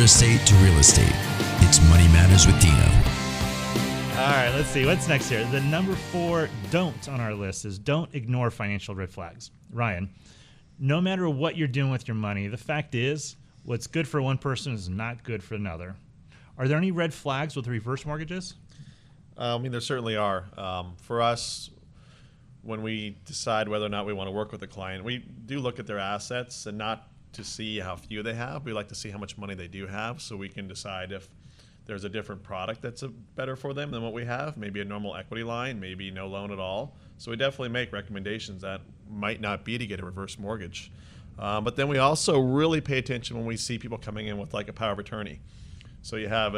estate to real estate. It's Money Matters with Dino. All right, let's see. What's next here? The number 4 don't on our list is don't ignore financial red flags. Ryan, no matter what you're doing with your money, the fact is what's good for one person is not good for another. Are there any red flags with reverse mortgages? There certainly are. For us, when we decide whether or not we want to work with a client, we do look at their assets and not to see how few they have. We like to see how much money they do have so we can decide if there's a different product that's better for them than what we have, maybe a normal equity line, maybe no loan at all. So we definitely make recommendations that might not be to get a reverse mortgage. But then we also really pay attention when we see people coming in with like a power of attorney. So you have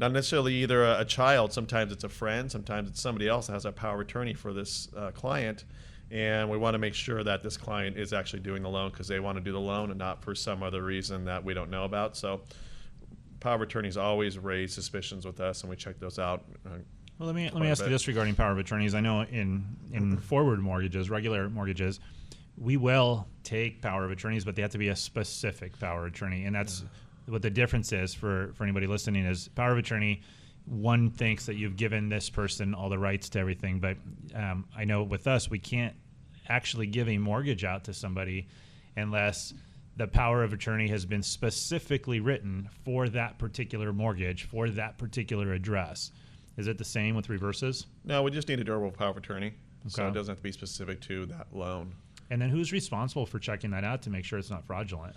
not necessarily either a child, sometimes it's a friend, sometimes it's somebody else that has a power of attorney for this client. And we want to make sure that this client is actually doing the loan because they want to do the loan and not for some other reason that we don't know about. So power of attorneys always raise suspicions with us, and we check those out. Well, let me ask you this regarding power of attorneys. I know in forward mortgages, regular mortgages, we will take power of attorneys, but they have to be a specific power of attorney. And that's what the difference is for anybody listening is power of attorney. One thinks that you've given this person all the rights to everything, but I know with us, we can't actually give a mortgage out to somebody unless the power of attorney has been specifically written for that particular mortgage, for that particular address. Is it the same with reverses? No, we just need a durable power of attorney. Okay. So it doesn't have to be specific to that loan. And then who's responsible for checking that out to make sure it's not fraudulent?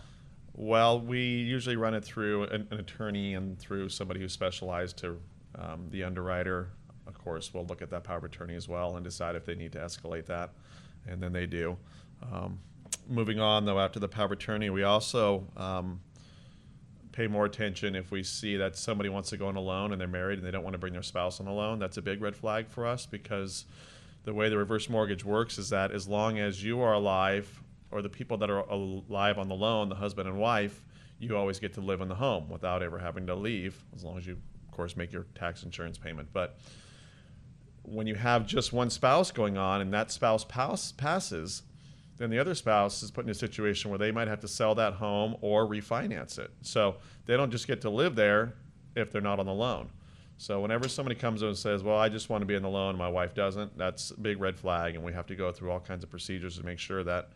Well, we usually run it through an attorney and through somebody who's specialized to the underwriter. Of course, we'll look at that power of attorney as well and decide if they need to escalate that, and then they do. Moving on, though, after the power of attorney, we also pay more attention if we see that somebody wants to go on a loan and they're married and they don't want to bring their spouse on a loan. That's a big red flag for us because the way the reverse mortgage works is that as long as you are alive or the people that are alive on the loan, the husband and wife, you always get to live in the home without ever having to leave, as long as you, of course, make your tax insurance payment. But when you have just one spouse going on and that spouse passes, then the other spouse is put in a situation where they might have to sell that home or refinance it. So they don't just get to live there if they're not on the loan. So whenever somebody comes in and says, well, I just want to be in the loan and my wife doesn't, that's a big red flag, and we have to go through all kinds of procedures to make sure that